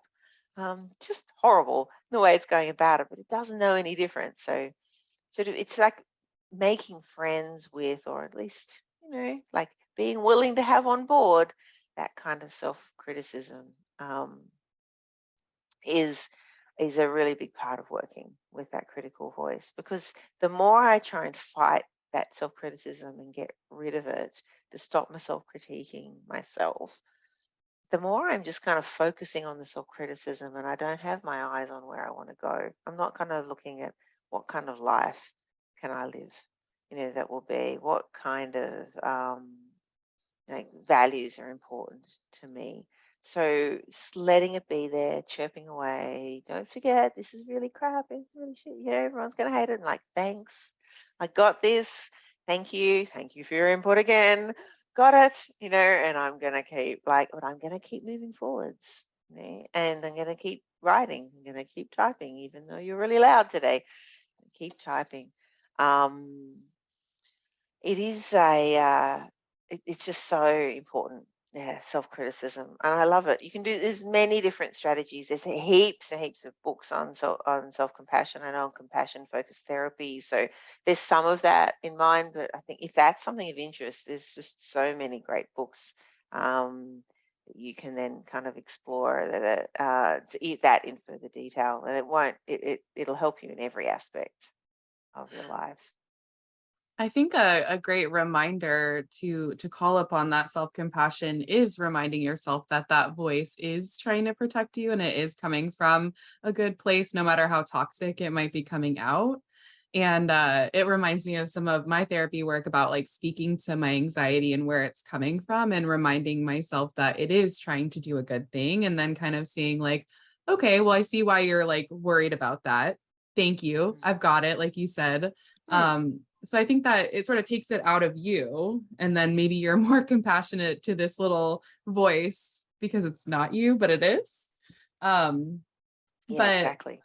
Just horrible in the way it's going about it, but it doesn't know any different. So it's like making friends with, or at least like being willing to have on board that kind of self-criticism is a really big part of working with that critical voice, because the more I try and fight that self-criticism and get rid of it to stop myself critiquing myself, the more I'm just kind of focusing on the self-criticism and I don't have my eyes on where I want to go. I'm not kind of looking at what kind of life can I live, that will be, what kind of values are important to me. So just letting it be there, chirping away. Don't forget, this is really crap. It's really shit. Everyone's going to hate it. And like, thanks. I got this. Thank you. Thank you for your input again. Got it. And I'm going to but I'm going to keep moving forwards. And I'm going to keep writing. I'm going to keep typing, even though you're really loud today. Keep typing. It is it's just so important. Yeah, self-criticism, and I love it. You can do, there's many different strategies. There's heaps and heaps of books on self-compassion and on compassion-focused therapy. So there's some of that in mind, but I think if that's something of interest, there's just so many great books that you can then kind of explore to eat that in further detail, and it'll help you in every aspect of your life. I think a great reminder to call upon that self-compassion is reminding yourself that that voice is trying to protect you and it is coming from a good place, no matter how toxic it might be coming out. And it reminds me of some of my therapy work about like speaking to my anxiety and where it's coming from and reminding myself that it is trying to do a good thing. And then kind of seeing like, okay, well, I see why you're like worried about that. Thank you. I've got it, like you said. So I think that it sort of takes it out of you, and then maybe you're more compassionate to this little voice because it's not you, but it is. Yeah, But exactly.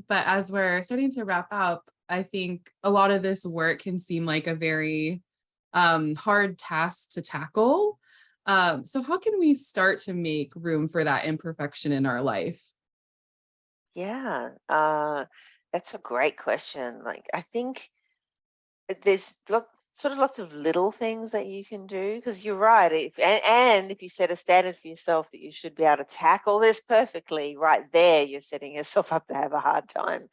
but as we're starting to wrap up, I think a lot of this work can seem like a very hard task to tackle. So how can we start to make room for that imperfection in our life? Yeah, that's a great question. Like, I think there's sort of lots of little things that you can do, because you're right. And if you set a standard for yourself that you should be able to tackle this perfectly, right there, you're setting yourself up to have a hard time.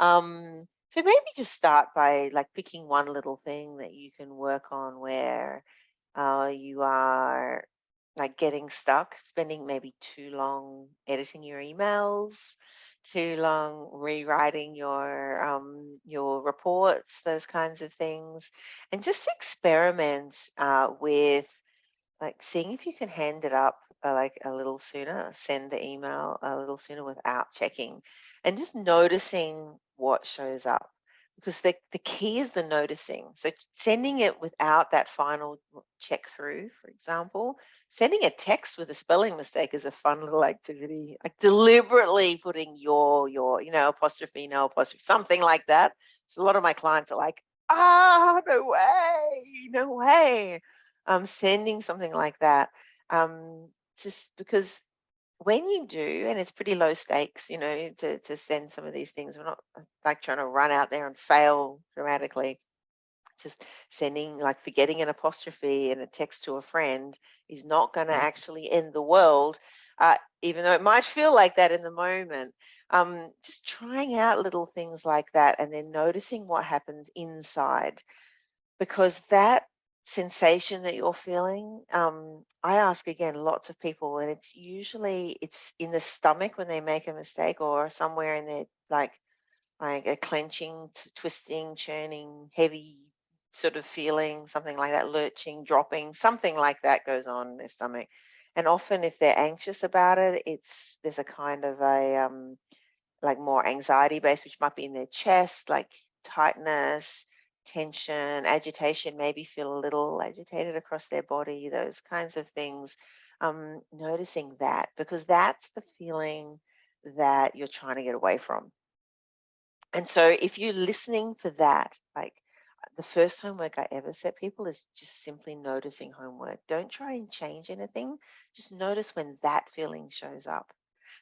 So maybe just start by like picking one little thing that you can work on where you are like getting stuck, spending maybe too long editing your emails, too long rewriting your reports, those kinds of things, and just experiment with like seeing if you can hand it up like a little sooner, send the email a little sooner without checking, and just noticing what shows up. Because the key is the noticing. So sending it without that final check through, for example, sending a text with a spelling mistake is a fun little activity. Like deliberately putting your, apostrophe, no apostrophe, something like that. So a lot of my clients are like, no way, no way. Sending something like that, just because when you do, and it's pretty low stakes, to send some of these things. We're not like trying to run out there and fail dramatically. Just sending, like forgetting an apostrophe in a text to a friend is not going to actually end the world, even though it might feel like that in the moment. Just trying out little things like that and then noticing what happens inside, because that sensation that you're feeling, I ask again lots of people, and it's usually it's in the stomach when they make a mistake, or somewhere in their like a clenching, twisting, churning, heavy sort of feeling, something like that, lurching, dropping, something like that goes on in their stomach. And often if they're anxious about it, there's a kind of a like more anxiety based, which might be in their chest, like tightness, tension, agitation, maybe feel a little agitated across their body, those kinds of things. Noticing that, because that's the feeling that you're trying to get away from. And so if you're listening for that, like the first homework I ever set people is just simply noticing homework. Don't try and change anything. Just notice when that feeling shows up.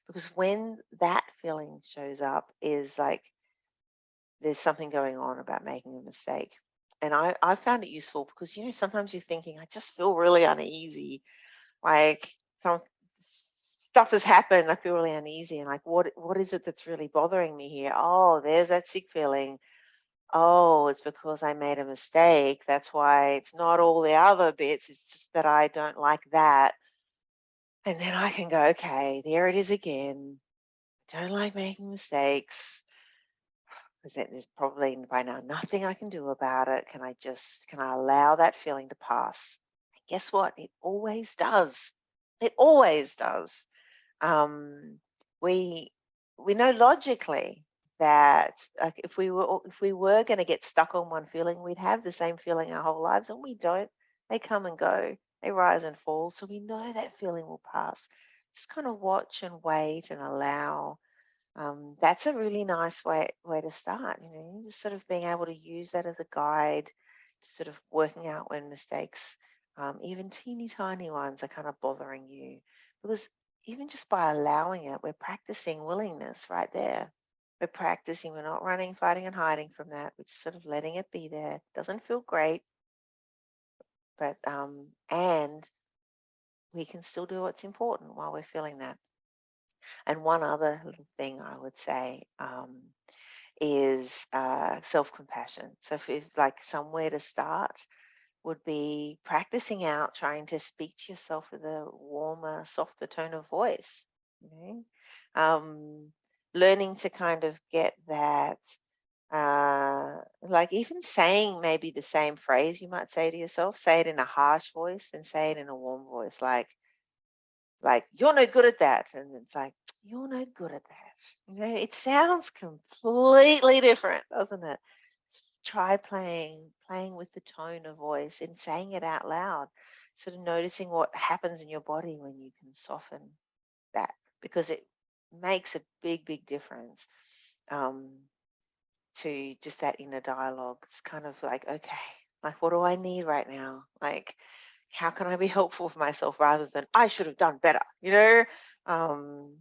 Because when that feeling shows up is like there's something going on about making a mistake. I found it useful because, sometimes you're thinking, I just feel really uneasy. Like some stuff has happened. I feel really uneasy. And like, what is it that's really bothering me here? Oh, there's that sick feeling. Oh, it's because I made a mistake. That's why it's not all the other bits. It's just that I don't like that. And then I can go, okay, there it is again. I don't like making mistakes. Because there's probably by now nothing I can do about it. Can I allow that feeling to pass? And guess what? It always does. It always does. Um, we we know logically that, like, if we were going to get stuck on one feeling, we'd have the same feeling our whole lives, and we don't. They come and go. They rise and fall. So we know that feeling will pass. Just kind of watch and wait and allow. That's a really nice way to start. Just sort of being able to use that as a guide to sort of working out when mistakes, even teeny tiny ones, are kind of bothering you. Because even just by allowing it, we're practicing willingness right there. We're practicing. We're not running, fighting, and hiding from that. We're just sort of letting it be there. Doesn't feel great, but and we can still do what's important while we're feeling that. And one other little thing I would say, is self-compassion. So if like somewhere to start would be practicing out trying to speak to yourself with a warmer, softer tone of voice. You know? Learning to kind of get that, like even saying maybe the same phrase you might say to yourself, say it in a harsh voice and say it in a warm voice, like you're no good at that, and it's like you're no good at that. It sounds completely different, doesn't it? Try playing with the tone of voice and saying it out loud, sort of noticing what happens in your body when you can soften that, because it makes a big difference, um, to just that inner dialogue. It's kind of like, okay, like what do I need right now? Like, how can I be helpful for myself rather than I should have done better, Um,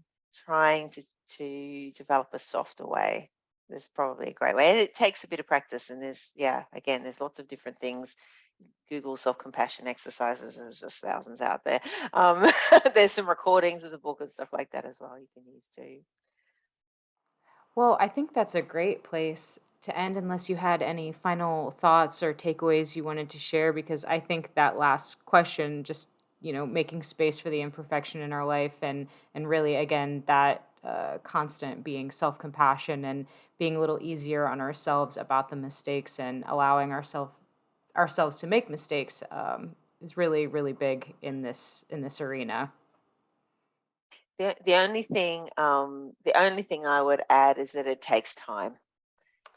trying to develop a softer way. There's probably a great way. And it takes a bit of practice. And again, there's lots of different things. Google self-compassion exercises, and there's just thousands out there. There's some recordings of the book and stuff like that as well you can use too. Well, I think that's a great place to end unless you had any final thoughts or takeaways you wanted to share, because I think that last question, just, making space for the imperfection in our life, and really, again, that constant being self-compassion and being a little easier on ourselves about the mistakes and allowing ourselves to make mistakes, is really, really big in this arena. The only thing I would add is that it takes time.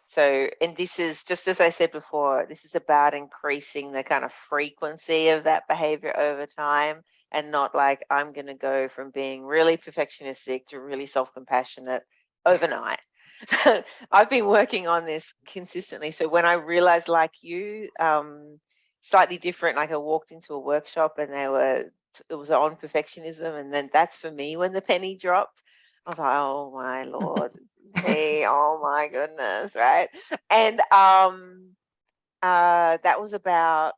So, and this is just as I said before, this is about increasing the kind of frequency of that behavior over time, and not like I'm going to go from being really perfectionistic to really self-compassionate overnight. I've been working on this consistently. So when I realized, like you, slightly different, like I walked into a workshop and it was on perfectionism, and then that's for me when the penny dropped. I was like, oh my Lord, me, oh my goodness, right? And that was about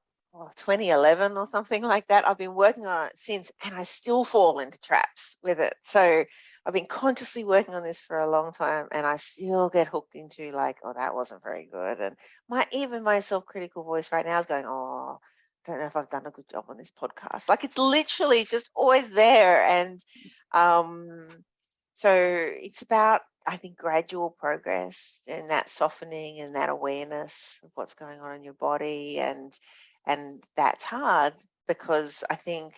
2011 or something like that. I've been working on it since, and I still fall into traps with it. So I've been consciously working on this for a long time, and I still get hooked into like, oh, that wasn't very good. And my self-critical voice right now is going, oh, I don't know if I've done a good job on this podcast. Like it's literally just always there. And um, so it's about, I think, gradual progress and that softening and that awareness of what's going on in your body, and that's hard because I think,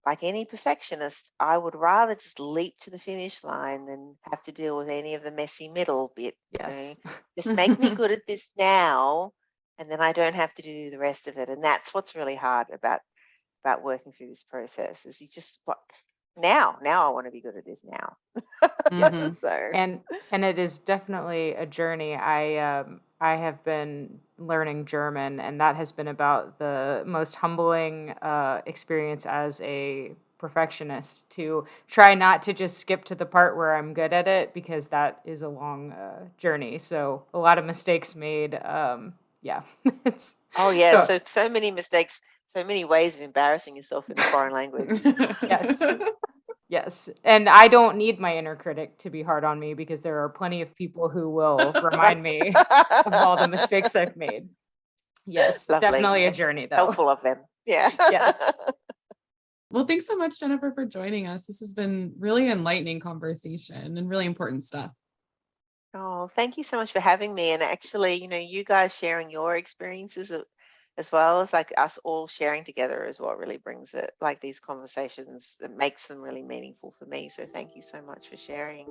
like any perfectionist, I would rather just leap to the finish line than have to deal with any of the messy middle bit. Yes. Just make me good at this now, and then I don't have to do the rest of it. And that's what's really hard about working through this process, is you just what now I want to be good at this now. Yes. Mhm. So And it is definitely a journey. I have been learning German, and that has been about the most humbling experience as a perfectionist, to try not to just skip to the part where I'm good at it, because that is a long journey. So a lot of mistakes made, Yeah. Oh yeah, So so many mistakes, so many ways of embarrassing yourself in a foreign language. yes. Yes. And I don't need my inner critic to be hard on me because there are plenty of people who will remind me of all the mistakes I've made. Yes, Lovely. definitely a It's journey though. helpful of them. Yeah. Yes. Well, thanks so much, Jennifer, for joining us. This has been really enlightening conversation and really important stuff. Oh, thank you so much for having me. And actually, you guys sharing your experiences as well as like us all sharing together is what really brings it, like these conversations, it makes them really meaningful for me. So thank you so much for sharing.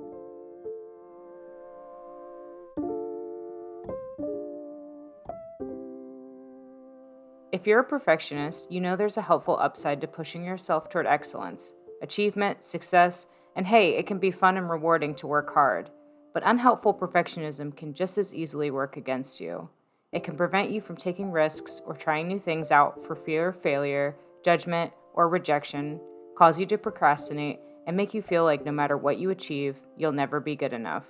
If you're a perfectionist, you know there's a helpful upside to pushing yourself toward excellence, achievement, success, and hey, it can be fun and rewarding to work hard. But unhelpful perfectionism can just as easily work against you. It can prevent you from taking risks or trying new things out for fear of failure, judgment, or rejection, cause you to procrastinate, and make you feel like no matter what you achieve, you'll never be good enough.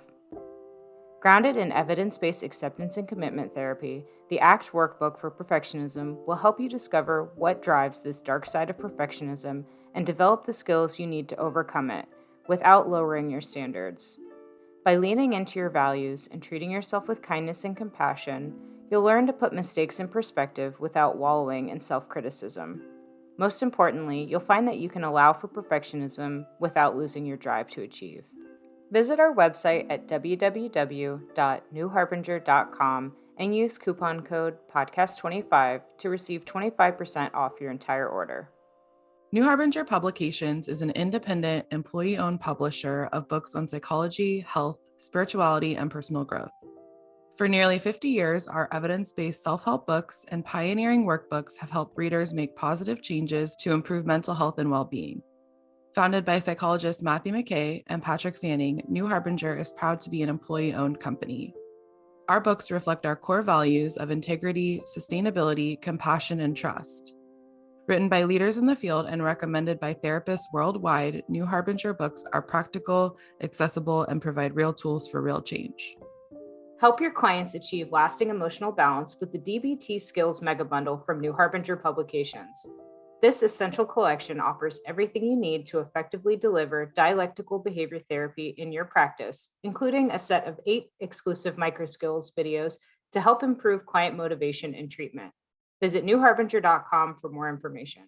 Grounded in evidence-based acceptance and commitment therapy, the ACT Workbook for Perfectionism will help you discover what drives this dark side of perfectionism and develop the skills you need to overcome it without lowering your standards. By leaning into your values and treating yourself with kindness and compassion, you'll learn to put mistakes in perspective without wallowing in self-criticism. Most importantly, you'll find that you can allow for perfectionism without losing your drive to achieve. Visit our website at www.newharbinger.com and use coupon code podcast25 to receive 25% off your entire order. New Harbinger Publications is an independent, employee-owned publisher of books on psychology, health, spirituality, and personal growth. For nearly 50 years, our evidence-based self-help books and pioneering workbooks have helped readers make positive changes to improve mental health and well-being. Founded by psychologists Matthew McKay and Patrick Fanning, New Harbinger is proud to be an employee-owned company. Our books reflect our core values of integrity, sustainability, compassion, and trust. Written by leaders in the field and recommended by therapists worldwide, New Harbinger books are practical, accessible, and provide real tools for real change. Help your clients achieve lasting emotional balance with the DBT Skills Mega Bundle from New Harbinger Publications. This essential collection offers everything you need to effectively deliver dialectical behavior therapy in your practice, including a set of 8 exclusive microskills videos to help improve client motivation and treatment. Visit newharbinger.com for more information.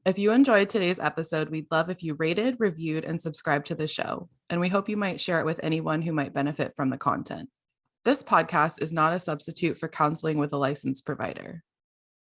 If you enjoyed today's episode, we'd love if you rated, reviewed, and subscribed to the show, and we hope you might share it with anyone who might benefit from the content. This podcast is not a substitute for counseling with a licensed provider.